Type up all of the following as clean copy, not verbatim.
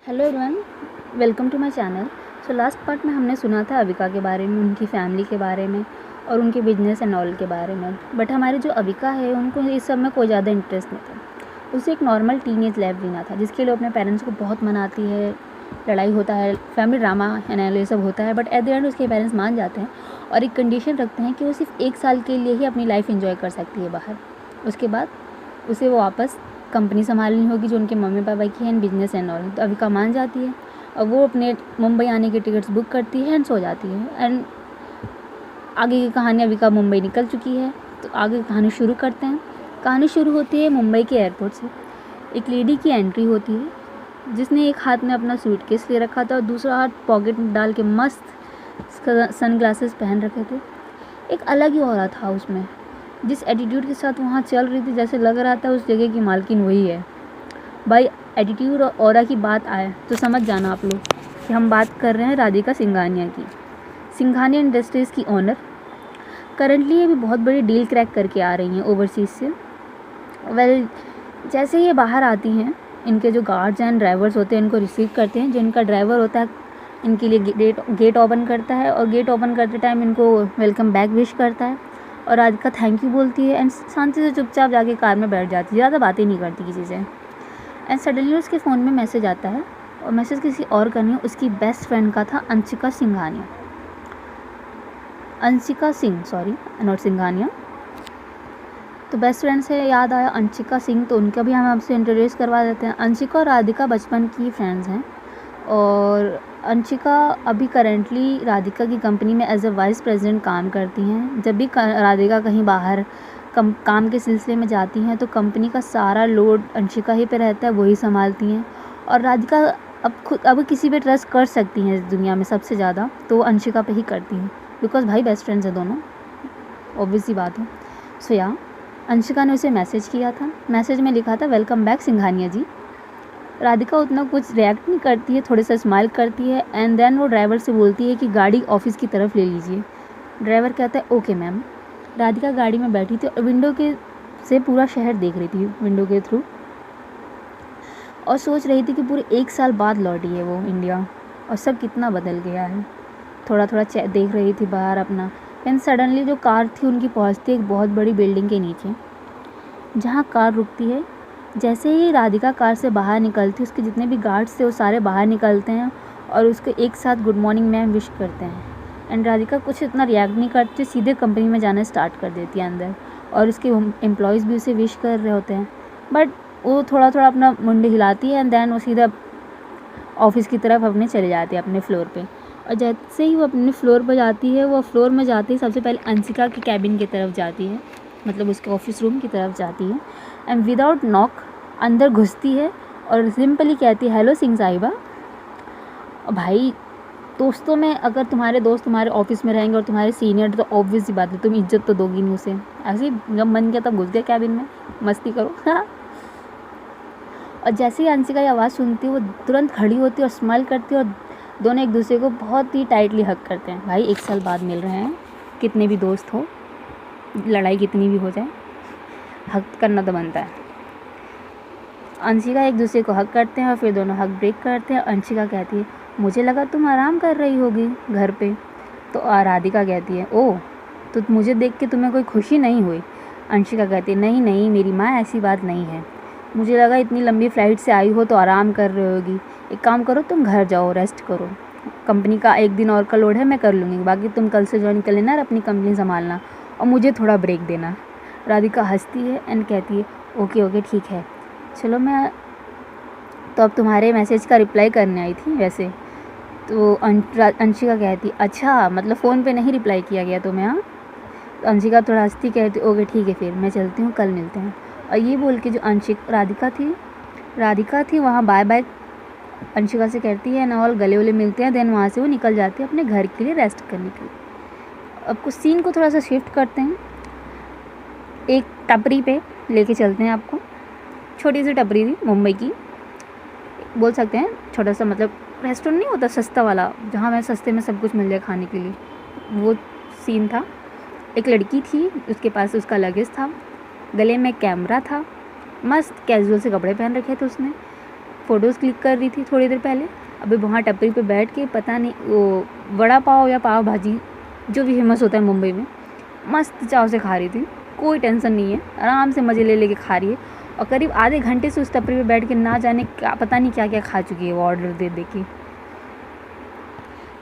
Hello everyone, welcome to my channel. So last part में हमने सुना था अविका के बारे में, उनकी फैमिली के बारे में और उनके बिजनेस एंड ऑल के बारे में। बट हमारे जो अविका है उनको इस सब में कोई ज़्यादा इंटरेस्ट नहीं था। उसे एक नॉर्मल टीनेज लाइफ जीना था जिसके लिए अपने पेरेंट्स को बहुत मनाती है, लड़ाई होता है, फैमिली ड्रामा एंड ये सब होता है। बट एट द एंड उसके पेरेंट्स मान जाते हैं और एक कंडीशन रखते हैं कि वो सिर्फ 1 साल के लिए ही अपनी लाइफ एंजॉय कर सकती है बाहर। उसके बाद उसे वो वापस कंपनी संभालनी होगी जो उनके मम्मी पापा की है एंड बिजनेस एंड ऑल। तो अविका मान जाती है और वो अपने मुंबई आने की टिकट्स बुक करती है एंड सो जाती है। एंड आगे की कहानी, अविका मुंबई निकल चुकी है तो आगे की कहानी शुरू करते हैं। कहानी शुरू होती है मुंबई के एयरपोर्ट से। एक लेडी की एंट्री होती है जिसने एक हाथ में अपना सूटकेस ले रखा था और दूसरा हाथ पॉकेट में डाल के मस्त सन ग्लासेस पहन रखे थे। एक अलग ही ऑरा था उसमें। जिस एटीट्यूड के साथ वहाँ चल रही थी जैसे लग रहा था उस जगह की मालकिन वही है। भाई एटीट्यूड और ऑरा की बात आए तो समझ जाना आप लोग कि हम बात कर रहे हैं राधिका सिंघानिया की, सिंघानिया इंडस्ट्रीज़ की ओनर। करंटली ये भी बहुत बड़ी डील क्रैक करके आ रही हैं ओवरसीज़ से। जैसे ये बाहर आती हैं, इनके जो गार्ड्स एंड ड्राइवर्स होते हैं इनको रिसीव करते हैं। जो इनका ड्राइवर होता है इनके लिए गेट ओपन करता है और गेट ओपन करते टाइम इनको वेलकम बैक विश करता है और राधिका थैंक यू बोलती है एंड शांति से चुपचाप जाके कार में बैठ जाती है, ज़्यादा बातें नहीं करती किसी से। एंड सडनली उसके फ़ोन में मैसेज आता है और मैसेज किसी और का नहीं, उसकी बेस्ट फ्रेंड का था, अंशिका सिंह, सॉरी नॉट सिंघानिया। तो बेस्ट फ्रेंड से याद आया अंशिका सिंह, तो उनका भी हम आपसे इंट्रोड्यूस करवा देते हैं। अंशिका और राधिका बचपन की फ्रेंड्स हैं और अंशिका अभी करेंटली राधिका की कंपनी में एज ए वाइस प्रेसिडेंट काम करती हैं। जब भी राधिका कहीं बाहर काम के सिलसिले में जाती हैं तो कंपनी का सारा लोड अंशिका ही पे रहता है, वही संभालती हैं। और राधिका अब किसी पे ट्रस्ट कर सकती हैं इस दुनिया में सबसे ज़्यादा तो वो अंशिका पे ही करती हैं, बिकॉज भाई बेस्ट फ्रेंड्स हैं दोनों, ऑब्वियस सी बात है। सो या अंशिका ने उसे मैसेज किया था, मैसेज में लिखा था वेलकम बैक सिंघानिया जी। राधिका उतना कुछ रिएक्ट नहीं करती है, थोड़े सा स्माइल करती है एंड देन वो ड्राइवर से बोलती है कि गाड़ी ऑफिस की तरफ ले लीजिए। ड्राइवर कहता है ओके मैम। राधिका गाड़ी में बैठी थी और विंडो के से पूरा शहर देख रही थी, विंडो के थ्रू, और सोच रही थी कि पूरे 1 साल बाद लौटी है वो इंडिया और सब कितना बदल गया है। थोड़ा थोड़ा देख रही थी बाहर अपना। एंड सडनली जो कार थी उनकी पहुंचती है एक बहुत बड़ी बिल्डिंग के नीचे जहां कार रुकती है। जैसे ही राधिका कार से बाहर निकलती है उसके जितने भी गार्ड्स थे वो सारे बाहर निकलते हैं और उसको एक साथ गुड मॉर्निंग मैम विश करते हैं। एंड राधिका कुछ इतना रिएक्ट नहीं करती, सीधे कंपनी में जाना स्टार्ट कर देती है अंदर और उसके एम्प्लॉयज़ भी उसे विश कर रहे होते हैं। बट वो थोड़ा थोड़ा अपना मुंडी हिलाती है एंड देन वो सीधा ऑफिस की तरफ अपने चले जाते हैं अपने फ्लोर पे। और जैसे ही वो अपने फ्लोर पर जाती है, वो फ्लोर में जाती है सबसे पहले अंशिका के कैबिन की तरफ जाती है, मतलब उसके ऑफिस रूम की तरफ जाती है एंड विदाउट नॉक अंदर घुसती है और सिंपली कहती है हेलो सिंह साहिबा। भाई दोस्तों में अगर तुम्हारे दोस्त तुम्हारे ऑफिस में रहेंगे और तुम्हारे सीनियर तो ऑब्वियस सी बात है तुम इज्जत तो दोगी नहीं उसे। ऐसे ही जब मन किया तब घुस गया कैबिन में, मस्ती करो। हाँ। और जैसे ही अंशिका की आवाज़ सुनती है वो तुरंत खड़ी होती है और स्माइल करती है और दोनों एक दूसरे को बहुत ही टाइटली हग करते हैं। भाई 1 साल बाद मिल रहे हैं, कितने भी दोस्त हो, लड़ाई कितनी भी हो जाए, हग करना तो बनता है। अंशिका एक दूसरे को हग करते हैं और फिर दोनों हग ब्रेक करते हैं। अंशिका कहती है मुझे लगा तुम आराम कर रही होगी घर पे। तो राधिका कहती है ओह, तो मुझे देख के तुम्हें कोई खुशी नहीं हुई। अंशिका कहती है नहीं नहीं मेरी माँ, ऐसी बात नहीं है, मुझे लगा इतनी लंबी फ़्लाइट से आई हो तो आराम कर रही होगी। एक काम करो तुम घर जाओ, रेस्ट करो, कंपनी का 1 दिन और का लोड है मैं कर लूँगी, बाकी तुम कल से ज्वाइन कर लेना और अपनी कंपनी संभालना और मुझे थोड़ा ब्रेक देना। राधिका हंसती है एंड कहती है ओके ओके ठीक है चलो, मैं तो अब तुम्हारे मैसेज का रिप्लाई करने आई थी वैसे। तो अंशिका कहती अच्छा मतलब फ़ोन पे नहीं रिप्लाई किया गया तुम्हें। हाँ। तो अंशिका थोड़ा हंसती कहती ओके ठीक है फिर मैं चलती हूँ, कल मिलते हैं। और ये बोल के जो राधिका थी वहाँ बाय बाय अंशिका से कहती है ना, और गले वले मिलते हैं। देन वहाँ से वो निकल जाती है अपने घर के लिए रेस्ट करने के लिए। अब कुछ सीन को थोड़ा सा शिफ्ट करते हैं, एक टपरी पे लेके चलते हैं आपको। छोटी सी टपरी थी मुंबई की, बोल सकते हैं छोटा सा, मतलब रेस्टोरेंट नहीं होता सस्ता वाला जहाँ में सस्ते में सब कुछ मिल जाए खाने के लिए, वो सीन था। एक लड़की थी, उसके पास उसका लगेज था, गले में कैमरा था, मस्त कैजुअल से कपड़े पहन रखे थे उसने। फ़ोटोज़ क्लिक कर रही थी थोड़ी देर पहले। अभी वहाँ टपरी पे बैठ के पता नहीं वो वड़ा पाव या पाव भाजी जो भी फेमस होता है मुंबई में, मस्त चाव से खा रही थी। कोई टेंशन नहीं है, आराम से मज़े ले लेके खा रही है। और करीब आधे घंटे से उस टपरी पे बैठ के ना जाने क्या पता नहीं क्या क्या खा चुकी है वो ऑर्डर दे दे के।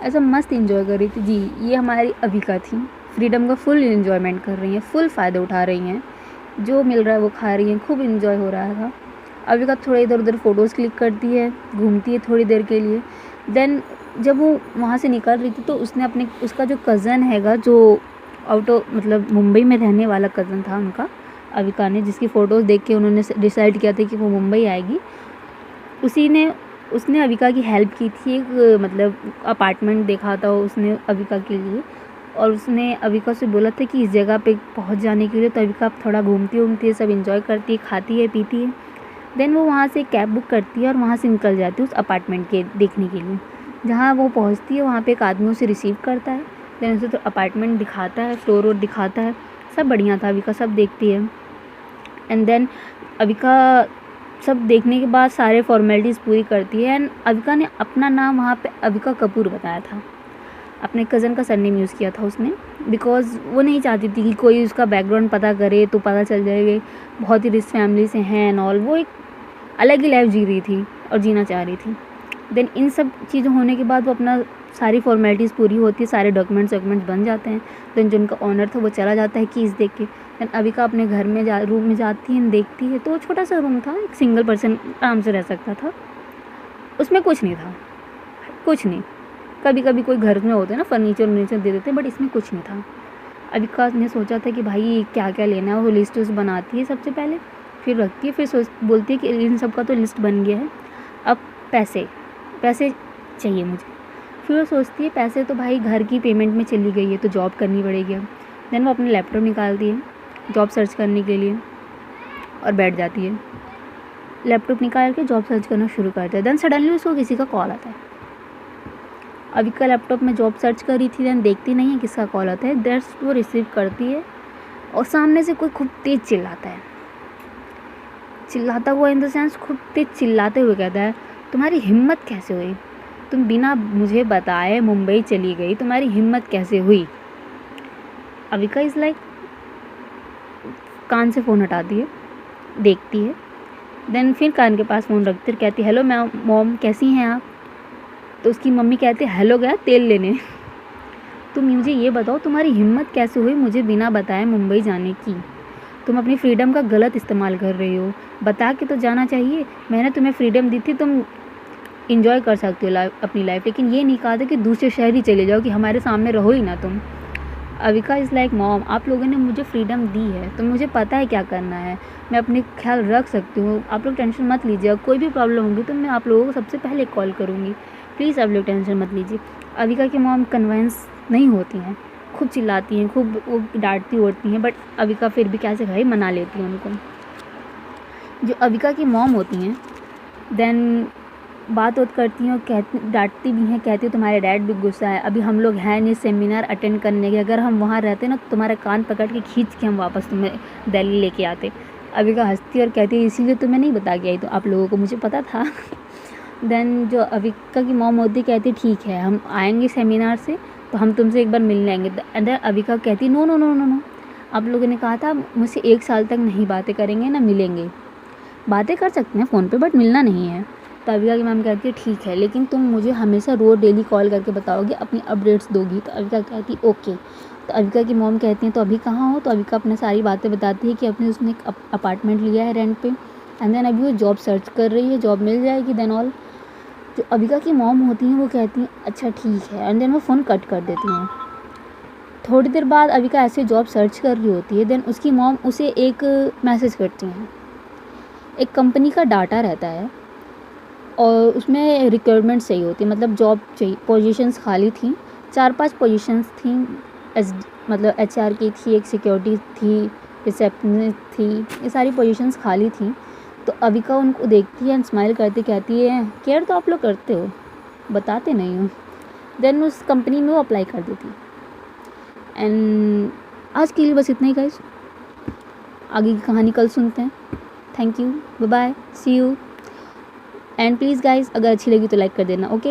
ऐसा मस्त इन्जॉय कर रही थी जी। ये हमारी अविका थी, फ्रीडम का फुल इन्जॉयमेंट कर रही हैं, फुल फ़ायदा उठा रही हैं, जो मिल रहा है वो खा रही हैं, खूब इन्जॉय हो रहा था। अविका थोड़ा इधर उधर फ़ोटोज़ क्लिक करती है, घूमती है थोड़ी देर के लिए। देन जब वो वहाँ से निकल रही थी तो उसने उसका जो कज़न हैगा, जो मतलब मुंबई में रहने वाला कज़न था उनका, अविका ने, जिसकी फ़ोटोज़ देख के उन्होंने डिसाइड किया था कि वो मुंबई आएगी, उसने अविका की हेल्प की थी। एक मतलब अपार्टमेंट देखा था उसने अविका के लिए, और उसने अविका से बोला था कि इस जगह पे पहुंच जाने के लिए। तो अविका थोड़ा घूमती है, सब इंजॉय करती है, खाती है, पीती है। देन वो वहाँ से कैब बुक करती है और वहाँ से निकल जाती है उस अपार्टमेंट के देखने के लिए। जहाँ वो पहुँचती है वहाँ पे एक आदमी उसे रिसीव करता है। देन उसे तो अपार्टमेंट दिखाता है, फ्लोर वोर दिखाता है, सब बढ़िया था। अविका सब देखती है। एंड देन अविका सब देखने के बाद सारे फॉर्मेलिटीज़ पूरी करती है। एंड अविका ने अपना नाम वहाँ पे अविका कपूर बताया था, अपने कज़न का सरनेम यूज़ किया था उसने, बिकॉज़ वो नहीं चाहती थी कि कोई उसका बैकग्राउंड पता करे तो पता चल जाएगा बहुत ही रिच फैमिली से हैं एंड ऑल। वो एक अलग ही लाइफ जी रही थी और जीना चाह रही थी। देन इन सब चीज़ें होने के बाद वो अपना सारी फॉर्मेलिटीज़ पूरी होती है, सारे डॉक्यूमेंट्स बन जाते हैं। देन जो उनका ऑनर था वो चला जाता है कीज़ देख के। देन अविका अपने घर में रूम में जाती है, देखती है तो छोटा सा रूम था, एक सिंगल पर्सन आराम से रह सकता था। उसमें कुछ नहीं था, कुछ नहीं। कभी कभी कोई घर में होते हैं ना फर्नीचर दे देते हैं, बट इसमें कुछ नहीं था। अविका ने सोचा था कि भाई क्या क्या लेना है, वो लिस्ट उस बनाती है सबसे पहले, फिर रखती है, फिर बोलती है कि इन सब का तो लिस्ट बन गया है, अब पैसे चाहिए मुझे। फिर वो सोचती है पैसे तो भाई घर की पेमेंट में चली गई है तो जॉब करनी पड़ेगी अब। देन वो अपने लैपटॉप निकालती है जॉब सर्च करने के लिए और बैठ जाती है। लैपटॉप निकाल के जॉब सर्च करना शुरू करता है। देन सडनली उसको किसी का कॉल आता है। अविका लैपटॉप में जॉब सर्च कर रही थी, देन देखती नहीं है किसका कॉल आता है। दैट्स वो रिसीव करती है और सामने से कोई खूब तेज़ चिल्लाता हुआ इन द सेंस खूब तेज़ चिल्लाते हुए कहता है, तुम्हारी हिम्मत कैसे हुई, तुम बिना मुझे बताए मुंबई चली गई, तुम्हारी हिम्मत कैसे हुई। अविका इज़ लाइक कान से फ़ोन हटाती है, देखती है, देन फिर कान के पास फ़ोन रखती है, कहती है हेलो मैम, मॉम कैसी हैं आप। तो उसकी मम्मी कहती है हेलो गया तेल लेने, तुम मुझे ये बताओ तुम्हारी हिम्मत कैसे हुई मुझे बिना बताए मुंबई जाने की। तुम अपनी फ्रीडम का गलत इस्तेमाल कर रही हो, बता के तो जाना चाहिए। मैंने तुम्हें फ्रीडम दी थी, तुम इंजॉय कर सकते हो अपनी लाइफ, लेकिन ये नहीं कहा था कि दूसरे शहर ही चले जाओ, कि हमारे सामने रहो ही ना तुम। अविका इज़ लाइक मॉम, आप लोगों ने मुझे फ्रीडम दी है तो मुझे पता है क्या करना है, मैं अपने ख्याल रख सकती हूँ, आप लोग टेंशन मत लीजिए। कोई भी प्रॉब्लम होगी तो मैं आप लोगों को सबसे पहले कॉल करूँगी, प्लीज़ आप लोग टेंशन मत लीजिए। अविका की मॉम कन्विंस नहीं होती हैं, खूब चिल्लाती हैं, खूब वो डांटती उड़ती हैं, बट अविका फिर भी कैसे भाई मना लेती हैं उनको। जो अविका की मॉम होती हैं देन बात करती हैं और कहती डांटती भी हैं, कहती है तुम्हारे डैड भी गुस्सा है, अभी हम लोग हैं नहीं सेमिनार अटेंड करने के, अगर हम वहाँ रहते ना तो तुम्हारा कान पकड़ के खींच के हम वापस तुम्हें दिल्ली लेके आते। अविका हंसती और कहती है इसीलिए तो मैं नहीं बता के आई, तो आप लोगों को मुझे पता था। देन जो अविका की मॉम होती कहती ठीक है हम आएंगे सेमिनार से तो हम तुमसे एक बार मिलने आएंगे। देन अविका कहती no no no no no, आप लोगों ने कहा था मुझसे 1 साल तक नहीं बातें करेंगे ना मिलेंगे, बातें कर सकते हैं फ़ोन पे बट मिलना नहीं है। तो अविका की मैम कहती है ठीक है, लेकिन तुम मुझे हमेशा रोज़ डेली कॉल करके बताओगे, अपनी अपडेट्स दोगी। तो अविका कहती ओके। तो अविका की मॉम कहती हैं तो अभी कहाँ हो। तो अविका अपने सारी बातें बताती है कि अपने उसने एक अपार्टमेंट लिया है रेंट पे, एंड देन अभी वो जॉब सर्च कर रही है, जॉब मिल जाएगी देन ऑल। जो अविका की मॉम होती हैं वो कहती हैं अच्छा ठीक है, एंड देन वो फ़ोन कट कर देती हैं। थोड़ी देर बाद अविका ऐसे जॉब सर्च कर रही होती है, देन उसकी मॉम उसे एक मैसेज करती हैं। एक कंपनी का डाटा रहता है और उसमें रिक्वायरमेंट चाहिए होती है, मतलब जॉब चाहिए, पोजीशंस खाली थी, 4-5 पोजीशंस थी। मतलब HR की थी, एक सिक्योरिटी थी, रिसेप्शनिस्ट थी, ये सारी पोजीशंस खाली थी। तो अविका उनको देखती है एंड स्माइल करती कहती है केयर तो आप लोग करते हो, बताते नहीं हो। देन उस कंपनी में वो अप्लाई कर देती। एंड आज के लिए बस इतना ही गाइस, आगे की कहानी कल सुनते हैं। Thank you, bye bye, see you. And please guys अगर अच्छी लगी तो लाइक कर देना। ओके।